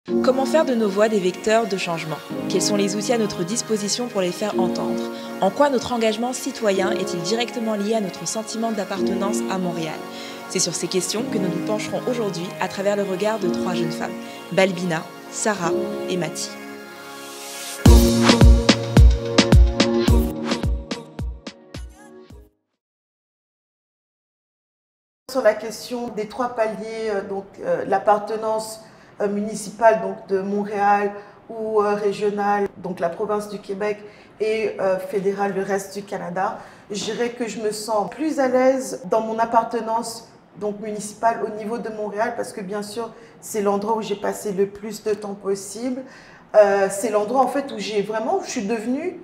Comment faire de nos voix des vecteurs de changement? Quels sont les outils à notre disposition pour les faire entendre? En quoi notre engagement citoyen est-il directement lié à notre sentiment d'appartenance à Montréal? C'est sur ces questions que nous nous pencherons aujourd'hui à travers le regard de 3 jeunes femmes, Balbina, Sarah et Mathie. Sur la question des 3 paliers, l'appartenance municipale donc de Montréal ou régionale, donc la province du Québec et fédérale, le reste du Canada, je dirais que je me sens plus à l'aise dans mon appartenance donc municipale au niveau de Montréal parce que bien sûr c'est l'endroit où j'ai passé le plus de temps possible. C'est l'endroit en fait où je suis devenue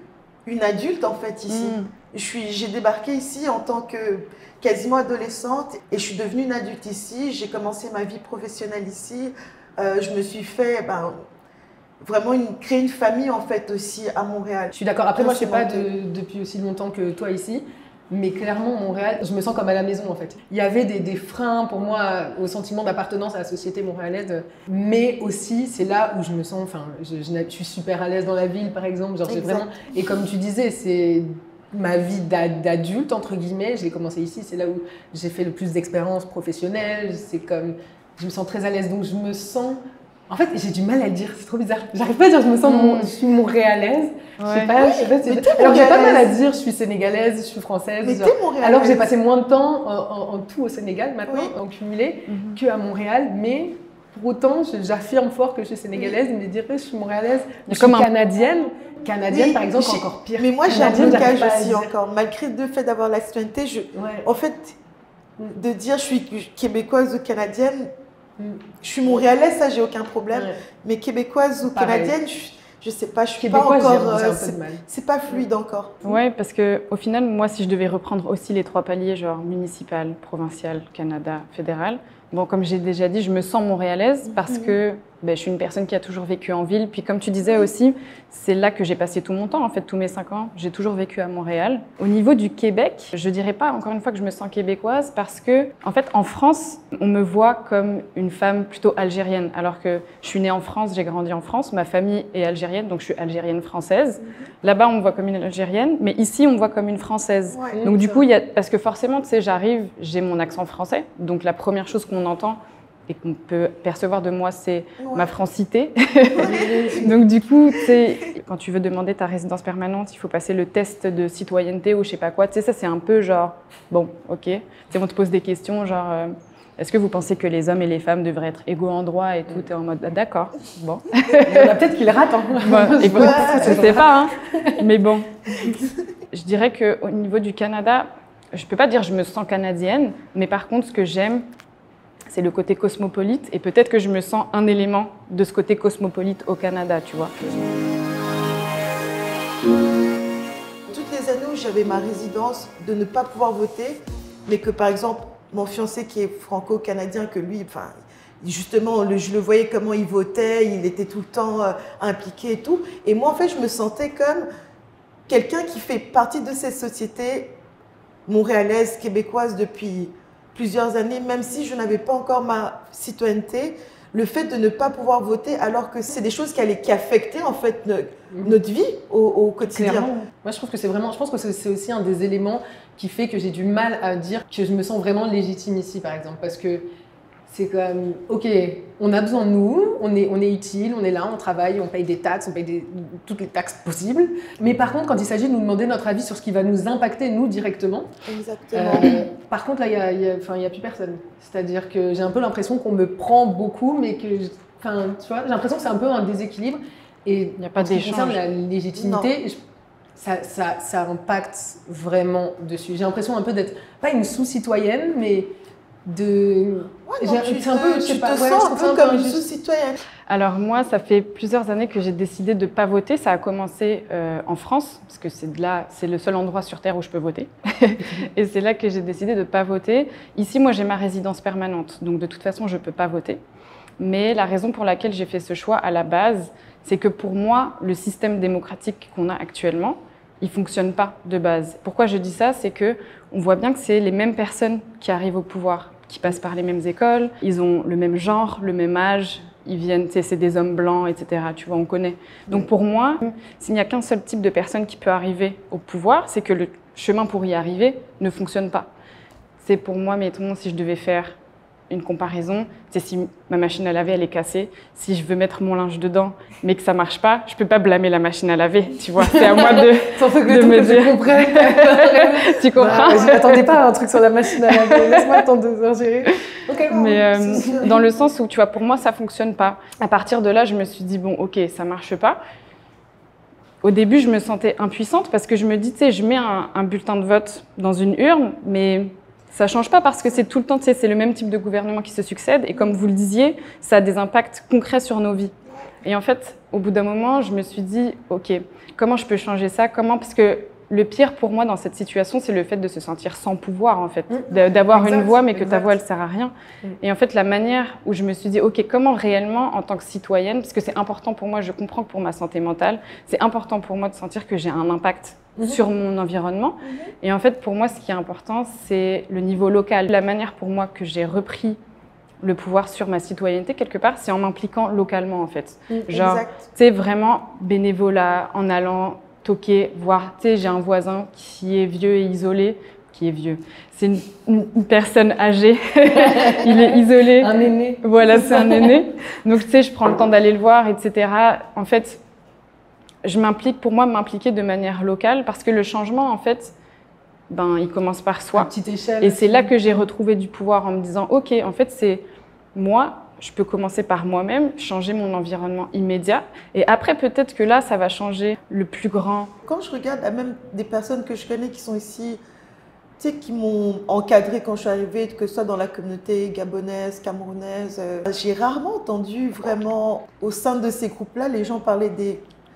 une adulte en fait ici. J'ai débarqué ici en tant que quasiment adolescente et je suis devenue une adulte ici. J'ai commencé ma vie professionnelle ici. Je me suis fait vraiment créer une famille en fait aussi à Montréal. Je suis d'accord. Après moi je ne sais pas depuis aussi longtemps que toi ici. Mais clairement, Montréal, je me sens comme à la maison en fait. Il y avait des freins pour moi au sentiment d'appartenance à la société montréalaise, mais aussi c'est là où je me sens, je suis super à l'aise dans la ville par exemple. Genre, j'ai vraiment, et comme tu disais, c'est ma vie d'adulte entre guillemets. J'ai commencé ici, c'est là où j'ai fait le plus d'expérience professionnelle. C'est comme, je me sens très à l'aise, donc je me sens. En fait, j'ai du mal à le dire, c'est trop bizarre. J'arrive pas à dire je me sens je suis montréalaise. Ouais. Je sais pas alors j'ai pas mal à dire je suis sénégalaise, je suis française. Mais genre, alors que j'ai passé moins de temps en tout au Sénégal maintenant, en cumulé, qu'à Montréal. Mais pour autant, j'affirme fort que je suis sénégalaise, mais dire que je suis montréalaise, je suis canadienne. Canadienne, par exemple, c'est encore pire. Mais moi, j'ai un blocage aussi encore. Malgré le fait d'avoir la citoyenneté, en fait, de dire je suis québécoise ou canadienne, je suis montréalaise, ça j'ai aucun problème, mais québécoise ou canadienne, je sais pas, je suis pas encore, c'est pas fluide encore. Ouais, parce que au final, moi, si je devais reprendre aussi les 3 paliers, genre municipal, provincial, Canada, fédéral, bon, comme j'ai déjà dit, je me sens montréalaise parce que je suis une personne qui a toujours vécu en ville. Puis comme tu disais aussi, c'est là que j'ai passé tout mon temps, en fait, tous mes 5 ans. J'ai toujours vécu à Montréal. Au niveau du Québec, je dirais pas encore une fois que je me sens québécoise parce que, en fait, en France, on me voit comme une femme plutôt algérienne. Alors que je suis née en France, j'ai grandi en France, ma famille est algérienne, donc je suis algérienne française. Là-bas, on me voit comme une algérienne, mais ici, on me voit comme une française. Donc du coup, parce que forcément, tu sais, j'arrive, j'ai mon accent français, donc la première chose qu'on entend et qu'on peut percevoir de moi, c'est ma francité. Donc du coup, tu sais, quand tu veux demander ta résidence permanente, il faut passer le test de citoyenneté ou je sais pas quoi. Tu sais, ça c'est un peu genre, bon, ok. Tu sais, on te pose des questions genre, est-ce que vous pensez que les hommes et les femmes devraient être égaux en droit et tout? T'es en mode, d'accord, bon. Il y en a peut-être qui le ratent. Bon, écoute, je sais pas, hein. Mais bon. Je dirais qu'au niveau du Canada, je peux pas dire que je me sens canadienne, mais par contre, ce que j'aime, c'est le côté cosmopolite et peut-être que je me sens un élément de ce côté cosmopolite au Canada, tu vois. Toutes les années où j'avais ma résidence, de ne pas pouvoir voter, mais que par exemple, mon fiancé qui est franco-canadien, que lui, justement, je le voyais comment il votait, il était tout le temps impliqué et tout. Et moi, en fait, je me sentais comme quelqu'un qui fait partie de cette société montréalaise, québécoise depuis plusieurs années, même si je n'avais pas encore ma citoyenneté, le fait de ne pas pouvoir voter alors que c'est des choses qui affectaient en fait notre vie au quotidien. Clairement. Moi je trouve que je pense que c'est aussi un des éléments qui fait que j'ai du mal à dire que je me sens vraiment légitime ici par exemple, parce que c'est comme, ok, on a besoin de nous, on est utile, on est là, on travaille, on paye des taxes, on paye toutes les taxes possibles. Mais par contre, quand il s'agit de nous demander notre avis sur ce qui va nous impacter, nous, directement, par contre, là, il n'y a plus personne. C'est-à-dire que j'ai un peu l'impression qu'on me prend beaucoup, mais que, tu vois, j'ai l'impression que c'est un peu un déséquilibre. Et il n'y a pas d'échange. En ce qui concerne la légitimité, ça impacte vraiment dessus. J'ai l'impression un peu d'être, pas une sous-citoyenne, mais de... tu te sens un peu comme une sous-citoyenne. Alors moi, ça fait plusieurs années que j'ai décidé de ne pas voter. Ça a commencé en France, parce que c'est le seul endroit sur Terre où je peux voter. Et c'est là que j'ai décidé de ne pas voter. Ici, moi, j'ai ma résidence permanente, donc de toute façon, je ne peux pas voter. Mais la raison pour laquelle j'ai fait ce choix à la base, c'est que pour moi, le système démocratique qu'on a actuellement, il ne fonctionne pas de base. Pourquoi je dis ça? C'est qu'on voit bien que c'est les mêmes personnes qui arrivent au pouvoir, qui passent par les mêmes écoles, ils ont le même genre, le même âge, ils viennent, c'est des hommes blancs, etc. Tu vois, on connaît. Donc pour moi, s'il n'y a qu'un seul type de personne qui peut arriver au pouvoir, c'est que le chemin pour y arriver ne fonctionne pas. C'est pour moi, mettons, si je devais faire une comparaison, c'est si ma machine à laver elle est cassée, si je veux mettre mon linge dedans mais que ça marche pas, je peux pas blâmer la machine à laver, tu vois, c'est à moi de me dire. Tu comprends? Je m'attendais pas à un truc sur la machine à laver, laisse-moi attendre 2 heures gérer. Okay, mais dans le sens où, tu vois, pour moi ça fonctionne pas. À partir de là, je me suis dit bon, ok, ça marche pas. Au début, je me sentais impuissante parce que je me dis, tu sais, je mets un bulletin de vote dans une urne, mais ça change pas parce que c'est tout le temps, tu sais, c'est le même type de gouvernement qui se succède. Et comme vous le disiez, ça a des impacts concrets sur nos vies. Et en fait, au bout d'un moment, je me suis dit, OK, comment je peux changer ça? Comment? Parce que le pire pour moi dans cette situation, c'est le fait de se sentir sans pouvoir, en fait. D'avoir une voix, mais que ta voix, elle sert à rien. Et en fait, la manière où je me suis dit, OK, comment réellement, en tant que citoyenne, parce que c'est important pour moi, je comprends que pour ma santé mentale, c'est important pour moi de sentir que j'ai un impact sur mon environnement. Et en fait, pour moi, ce qui est important, c'est le niveau local. La manière pour moi que j'ai repris le pouvoir sur ma citoyenneté, quelque part, c'est en m'impliquant localement, en fait. Genre, tu sais, vraiment bénévolat, en allant toquer, voir, tu sais, j'ai un voisin qui est vieux et isolé, qui est vieux. C'est une personne âgée, il est isolé. Un aîné. Voilà, c'est un aîné. Donc, tu sais, je prends le temps d'aller le voir, etc. En fait, je m'implique, pour moi, m'impliquer de manière locale parce que le changement, en fait, ben, il commence par soi. À petite échelle. Et c'est là que j'ai retrouvé du pouvoir en me disant, OK, en fait, c'est moi, je peux commencer par moi-même, changer mon environnement immédiat. Et après, peut-être que là, ça va changer le plus grand. Quand je regarde même des personnes que je connais qui sont ici, tu sais, qui m'ont encadrée quand je suis arrivée, que ce soit dans la communauté gabonaise, camerounaise, j'ai rarement entendu vraiment, au sein de ces groupes-là, les gens parler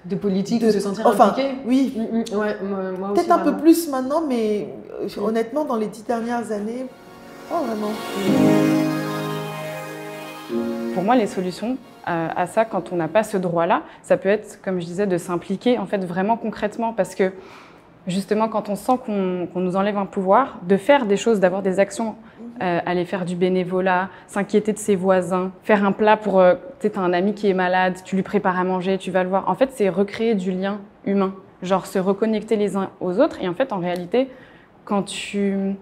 de politique, de se sentir impliqué. Oui. Ouais, moi aussi. Peut-être un peu plus maintenant, mais honnêtement, dans les 10 dernières années, pas vraiment. Pour moi, les solutions à ça, quand on n'a pas ce droit-là, ça peut être, comme je disais, de s'impliquer en fait vraiment concrètement, parce que justement, quand on sent qu'on nous enlève un pouvoir, de faire des choses, d'avoir des actions, aller faire du bénévolat, s'inquiéter de ses voisins, faire un plat pour, tu sais, t'as un ami qui est malade, tu lui prépares à manger, tu vas le voir. En fait, c'est recréer du lien humain, genre se reconnecter les uns aux autres. Et en fait, en réalité, quand tu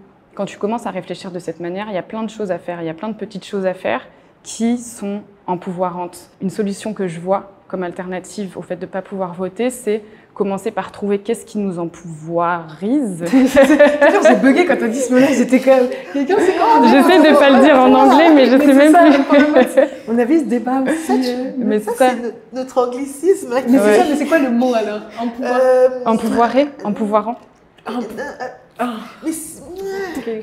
commences à réfléchir de cette manière, il y a plein de choses à faire, il y a plein de petites choses à faire qui sont empouvoirantes. Une solution que je vois comme alternative au fait de ne pas pouvoir voter, c'est commencer par trouver qu'est-ce qui nous empouvoirise. J'ai bugué quand tu as dit ce mot-là, j'étais comme... J'essaie de ne pas le dire en anglais, mais je ne sais même plus. On avait ce débat aussi. Mais ça, c'est notre anglicisme. Mais c'est ça, mais c'est quoi le mot alors? Empouvoirer, empouvoirant.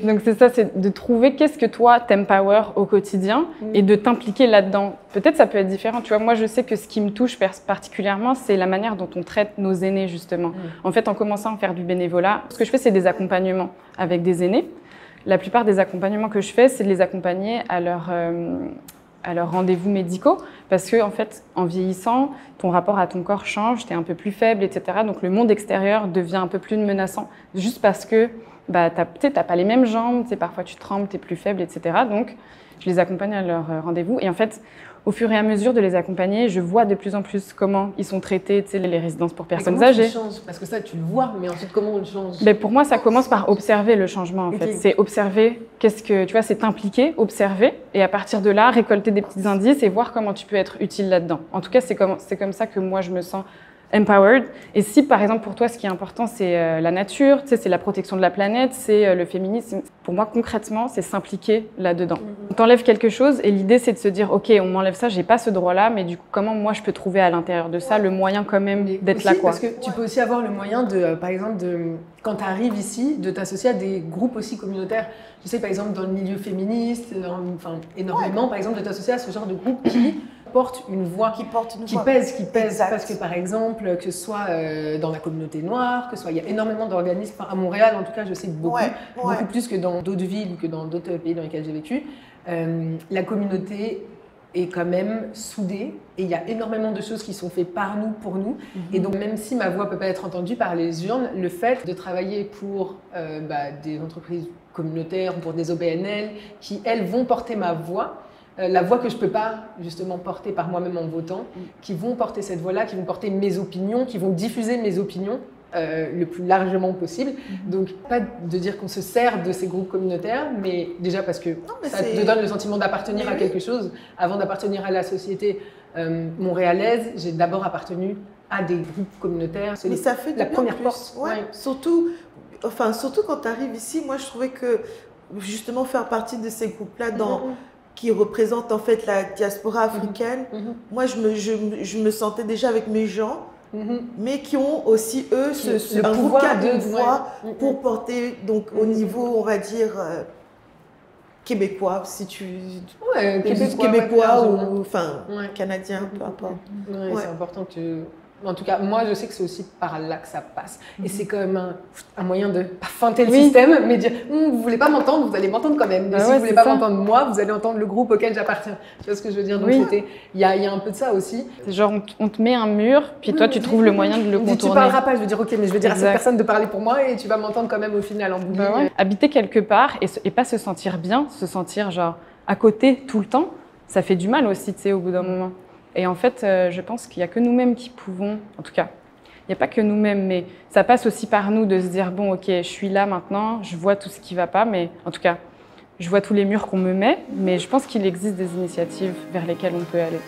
Donc c'est ça, c'est de trouver qu'est-ce que toi t'empower au quotidien et de t'impliquer là-dedans. Peut-être ça peut être différent, tu vois. Moi je sais que ce qui me touche particulièrement, c'est la manière dont on traite nos aînés justement. En fait, en commençant à faire du bénévolat, ce que je fais, c'est des accompagnements avec des aînés. La plupart des accompagnements que je fais, c'est de les accompagner à leurs rendez-vous médicaux, parce que en fait, en vieillissant, ton rapport à ton corps change, tu es un peu plus faible, etc. Donc le monde extérieur devient un peu plus menaçant, juste parce que bah, tu n'as pas les mêmes jambes, parfois tu trembles, tu es plus faible, etc. Donc je les accompagne à leur rendez-vous. Et en fait, au fur et à mesure de les accompagner, je vois de plus en plus comment ils sont traités, les résidences pour personnes âgées. Comment tu changes? Parce que ça, tu le vois, mais ensuite, comment on le change? Mais pour moi, ça commence par observer le changement, en fait. C'est observer, qu'est-ce que, tu vois, c'est t'impliquer, observer, et à partir de là, récolter des petits indices et voir comment tu peux être utile là-dedans. En tout cas, c'est comme ça que moi, je me sens empowered. Et si, par exemple, pour toi, ce qui est important, c'est la nature, c'est la protection de la planète, c'est le féminisme. Pour moi, concrètement, c'est s'impliquer là-dedans. On t'enlève quelque chose et l'idée, c'est de se dire, OK, on m'enlève ça, j'ai pas ce droit-là, mais du coup, comment moi, je peux trouver à l'intérieur de ça le moyen quand même d'être là, quoi. Parce que tu peux aussi avoir le moyen de, par exemple, quand tu arrives ici, de t'associer à des groupes aussi communautaires. Je sais, par exemple, dans le milieu féministe, énormément, par exemple, de t'associer à ce genre de groupe qui porte une voix, qui pèse. Exact. Parce que par exemple, que ce soit dans la communauté noire, que ce soit, il y a énormément d'organismes, à Montréal en tout cas, je sais beaucoup plus que dans d'autres villes ou que dans d'autres pays dans lesquels j'ai vécu, la communauté est quand même soudée et il y a énormément de choses qui sont faites par nous, pour nous. Et donc même si ma voix peut pas être entendue par les urnes, le fait de travailler pour des entreprises communautaires, pour des OBNL, qui elles vont porter ma voix, la voix que je ne peux pas justement porter par moi-même en votant, qui vont porter cette voix-là, qui vont porter mes opinions, qui vont diffuser mes opinions le plus largement possible. Donc, pas de dire qu'on se sert de ces groupes communautaires, mais déjà parce que ça te donne le sentiment d'appartenir à quelque chose. Avant d'appartenir à la société montréalaise, j'ai d'abord appartenu à des groupes communautaires. C'est ça fait la première porte. Ouais. Surtout quand tu arrives ici, moi je trouvais que justement faire partie de ces groupes-là qui représentent en fait la diaspora africaine, moi je me sentais déjà avec mes gens, mais qui ont aussi eux un pouvoir de voix pour porter donc au niveau, on va dire, québécois, si tu... québécois ou canadien, peu importe. C'est important que... En tout cas, moi, je sais que c'est aussi par là que ça passe. Et c'est quand même un moyen de pas feinter le système, mais dire vous voulez pas m'entendre, vous allez m'entendre quand même. Mais si vous voulez pas m'entendre moi, vous allez entendre le groupe auquel j'appartiens. Tu vois ce que je veux dire? Donc il y a un peu de ça aussi. C'est genre on te met un mur, puis toi tu trouves le moyen de le contourner. Tu parleras pas, je veux dire ok, mais je veux dire à cette personne de parler pour moi et tu vas m'entendre quand même au final en bout. Habiter quelque part et pas se sentir bien, se sentir genre à côté tout le temps, ça fait du mal aussi, tu sais, au bout d'un moment. Et en fait, je pense qu'il n'y a que nous-mêmes qui pouvons, en tout cas, il n'y a pas que nous-mêmes, mais ça passe aussi par nous de se dire, bon, ok, je suis là maintenant, je vois tout ce qui ne va pas, mais en tout cas, je vois tous les murs qu'on me met, mais je pense qu'il existe des initiatives vers lesquelles on peut aller.